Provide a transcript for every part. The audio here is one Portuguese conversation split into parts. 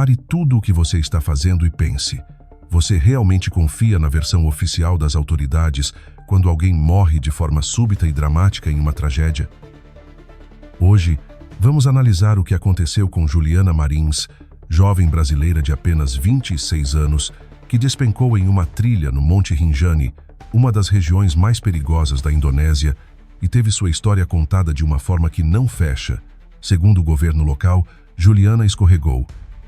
Pare tudo o que você está fazendo e pense. Você realmente confia na versão oficial das autoridades quando alguém morre de forma súbita e dramática em uma tragédia? Hoje, vamos analisar o que aconteceu com Juliana Marins, jovem brasileira de apenas 26 anos, que despencou em uma trilha no Monte Rinjani, uma das regiões mais perigosas da Indonésia, e teve sua história contada de uma forma que não fecha. Segundo o governo local, Juliana escorregou,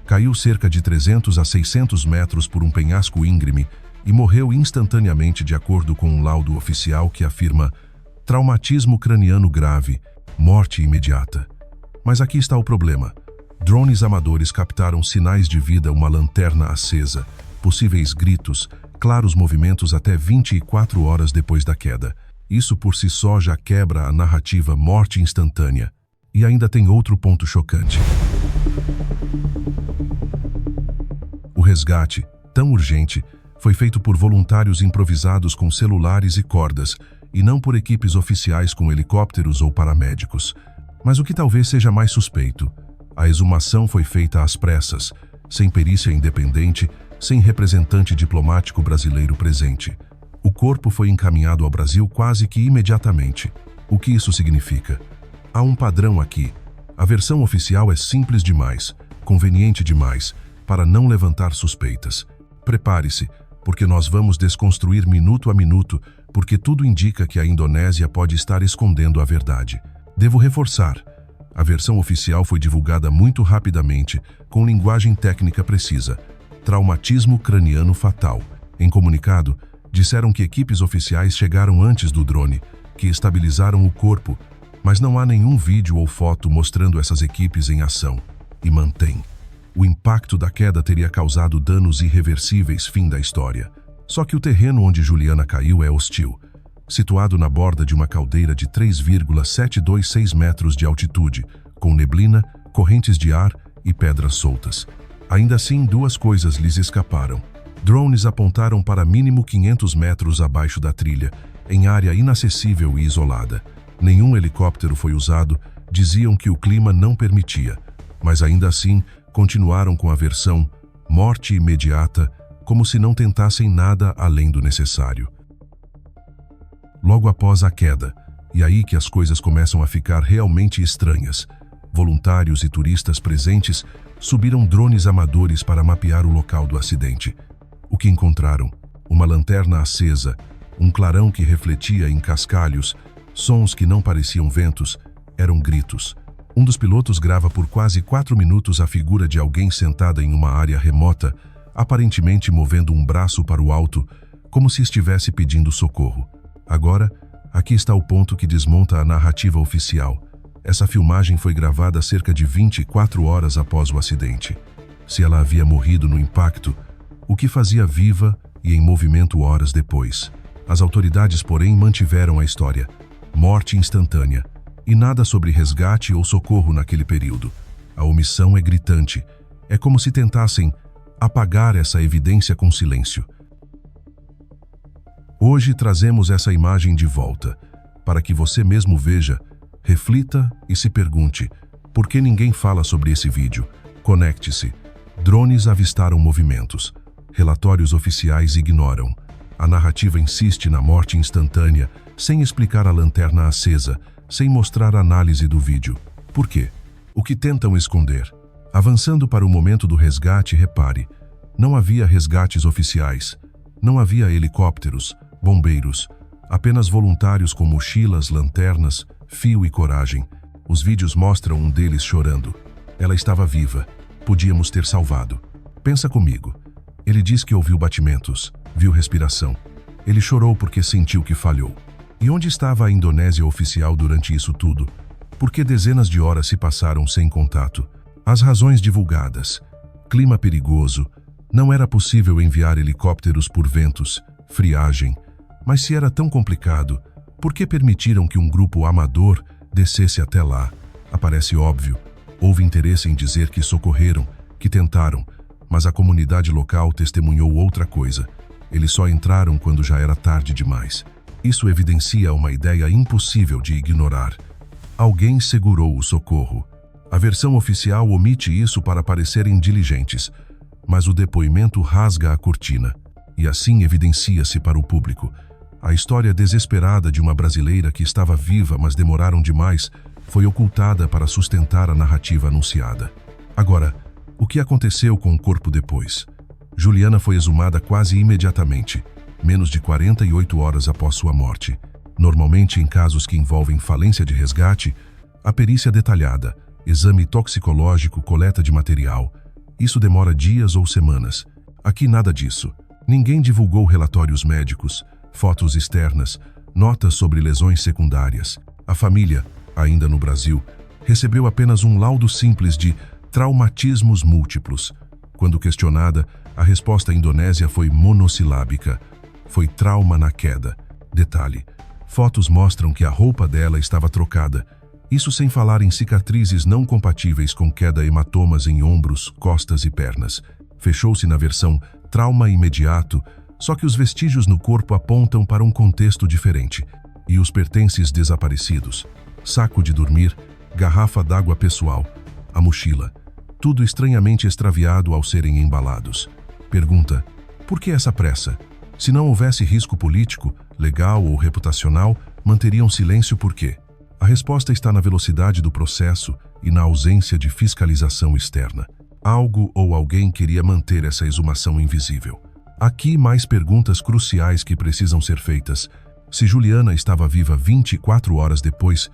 caiu cerca de 300 a 600 metros por um penhasco íngreme e morreu instantaneamente, de acordo com um laudo oficial que afirma traumatismo craniano grave, morte imediata. Mas aqui está o problema. Drones amadores captaram sinais de vida, uma lanterna acesa, possíveis gritos, claros movimentos até 24 horas depois da queda. Isso por si só já quebra a narrativa morte instantânea. E ainda tem outro ponto chocante. O resgate, tão urgente, foi feito por voluntários improvisados com celulares e cordas, e não por equipes oficiais com helicópteros ou paramédicos. Mas o que talvez seja mais suspeito, a exumação foi feita às pressas, sem perícia independente, sem representante diplomático brasileiro presente. O corpo foi encaminhado ao Brasil quase que imediatamente. O que isso significa? Há um padrão aqui. A versão oficial é simples demais, conveniente demais, para não levantar suspeitas. Prepare-se, porque nós vamos desconstruir minuto a minuto, porque tudo indica que a Indonésia pode estar escondendo a verdade. Devo reforçar, a versão oficial foi divulgada muito rapidamente, com linguagem técnica precisa. Traumatismo craniano fatal. Em comunicado, disseram que equipes oficiais chegaram antes do drone, que estabilizaram o corpo, mas não há nenhum vídeo ou foto mostrando essas equipes em ação. E mantém. O impacto da queda teria causado danos irreversíveis, fim da história. Só que o terreno onde Juliana caiu é hostil. Situado na borda de uma caldeira de 3,726 metros de altitude, com neblina, correntes de ar e pedras soltas. Ainda assim, duas coisas lhes escaparam. Drones apontaram para mínimo 500 metros abaixo da trilha, em área inacessível e isolada. Nenhum helicóptero foi usado, diziam que o clima não permitia, mas ainda assim continuaram com a versão morte imediata, como se não tentassem nada além do necessário. Logo após a queda, e aí que as coisas começam a ficar realmente estranhas, voluntários e turistas presentes subiram drones amadores para mapear o local do acidente. O que encontraram? Uma lanterna acesa, um clarão que refletia em cascalhos, sons que não pareciam ventos, eram gritos. Um dos pilotos grava por quase 4 minutos a figura de alguém sentada em uma área remota, aparentemente movendo um braço para o alto, como se estivesse pedindo socorro. Agora, aqui está o ponto que desmonta a narrativa oficial. Essa filmagem foi gravada cerca de 24 horas após o acidente. Se ela havia morrido no impacto, o que fazia viva e em movimento horas depois? As autoridades, porém, mantiveram a história. Morte instantânea. E nada sobre resgate ou socorro naquele período. A omissão é gritante. É como se tentassem apagar essa evidência com silêncio. Hoje trazemos essa imagem de volta, para que você mesmo veja, reflita e se pergunte, por que ninguém fala sobre esse vídeo? Conecte-se. Drones avistaram movimentos. Relatórios oficiais ignoram. A narrativa insiste na morte instantânea, sem explicar a lanterna acesa, sem mostrar análise do vídeo. Por quê? O que tentam esconder? Avançando para o momento do resgate, repare, não havia resgates oficiais, não havia helicópteros, bombeiros, apenas voluntários com mochilas, lanternas, fio e coragem. Os vídeos mostram um deles chorando. Ela estava viva, podíamos ter salvado. Pensa comigo. Ele diz que ouviu batimentos, viu respiração. Ele chorou porque sentiu que falhou. E onde estava a Indonésia oficial durante isso tudo? Por que dezenas de horas se passaram sem contato? As razões divulgadas. Clima perigoso. Não era possível enviar helicópteros por ventos, friagem. Mas se era tão complicado, por que permitiram que um grupo amador descesse até lá? Aparece óbvio. Houve interesse em dizer que socorreram, que tentaram, mas a comunidade local testemunhou outra coisa. Eles só entraram quando já era tarde demais. Isso evidencia uma ideia impossível de ignorar. Alguém segurou o socorro. A versão oficial omite isso para parecerem diligentes, mas o depoimento rasga a cortina, e assim evidencia-se para o público. A história desesperada de uma brasileira que estava viva, mas demoraram demais, foi ocultada para sustentar a narrativa anunciada. Agora, o que aconteceu com o corpo depois? Juliana foi exumada quase imediatamente, menos de 48 horas após sua morte. Normalmente, em casos que envolvem falência de resgate, a perícia detalhada, exame toxicológico, coleta de material, isso demora dias ou semanas. Aqui nada disso. Ninguém divulgou relatórios médicos, fotos externas, notas sobre lesões secundárias. A família, ainda no Brasil, recebeu apenas um laudo simples de traumatismos múltiplos. Quando questionada, a resposta indonésia foi monossilábica. Foi trauma na queda. Detalhe: fotos mostram que a roupa dela estava trocada. Isso sem falar em cicatrizes não compatíveis com queda, hematomas em ombros, costas e pernas. Fechou-se na versão trauma imediato, só que os vestígios no corpo apontam para um contexto diferente. E os pertences desaparecidos? Saco de dormir, garrafa d'água pessoal, a mochila. Tudo estranhamente extraviado ao serem embalados. Pergunta: por que essa pressa? Se não houvesse risco político, legal ou reputacional, manteriam silêncio por quê? A resposta está na velocidade do processo e na ausência de fiscalização externa. Algo ou alguém queria manter essa exumação invisível. Aqui mais perguntas cruciais que precisam ser feitas. Se Juliana estava viva 24 horas depois,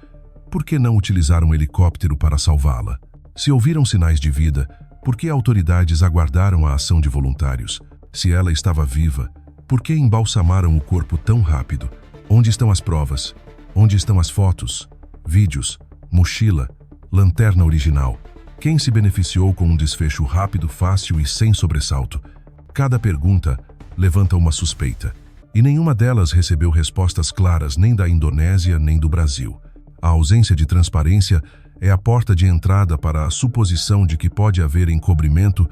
por que não utilizar um helicóptero para salvá-la? Se ouviram sinais de vida, por que autoridades aguardaram a ação de voluntários? Se ela estava viva, por que embalsamaram o corpo tão rápido? Onde estão as provas? Onde estão as fotos, vídeos, mochila, lanterna original? Quem se beneficiou com um desfecho rápido, fácil e sem sobressalto? Cada pergunta levanta uma suspeita, e nenhuma delas recebeu respostas claras nem da Indonésia nem do Brasil. A ausência de transparência é a porta de entrada para a suposição de que pode haver encobrimento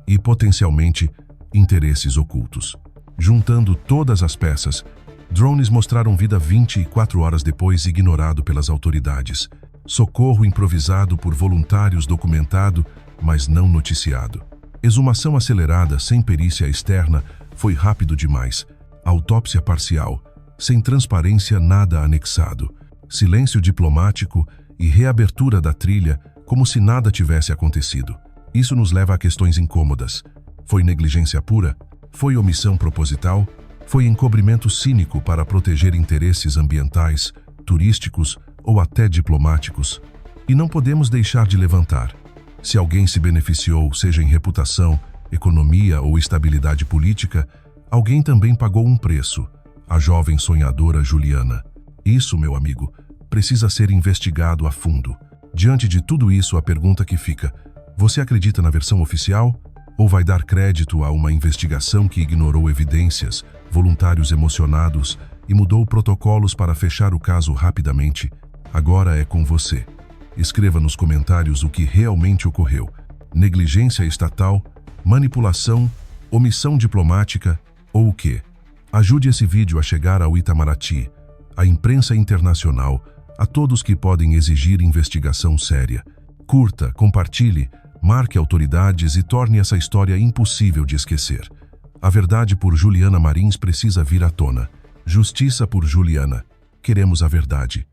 e, potencialmente, interesses ocultos. Juntando todas as peças, drones mostraram vida 24 horas depois, ignorado pelas autoridades. Socorro improvisado por voluntários documentado, mas não noticiado. Exumação acelerada sem perícia externa foi rápido demais. Autópsia parcial, sem transparência, nada anexado. Silêncio diplomático e reabertura da trilha como se nada tivesse acontecido. Isso nos leva a questões incômodas. Foi negligência pura? Foi omissão proposital? Foi encobrimento cínico para proteger interesses ambientais, turísticos ou até diplomáticos? E não podemos deixar de levantar: se alguém se beneficiou, seja em reputação, economia ou estabilidade política, alguém também pagou um preço: a jovem sonhadora Juliana. Isso, meu amigo, precisa ser investigado a fundo. Diante de tudo isso, a pergunta que fica: você acredita na versão oficial? Ou vai dar crédito a uma investigação que ignorou evidências, voluntários emocionados e mudou protocolos para fechar o caso rapidamente? Agora é com você. Escreva nos comentários o que realmente ocorreu: negligência estatal, manipulação, omissão diplomática ou o quê? Ajude esse vídeo a chegar ao Itamaraty, à imprensa internacional, a todos que podem exigir investigação séria. Curta, compartilhe, marque autoridades e torne essa história impossível de esquecer. A verdade por Juliana Marins precisa vir à tona. Justiça por Juliana. Queremos a verdade.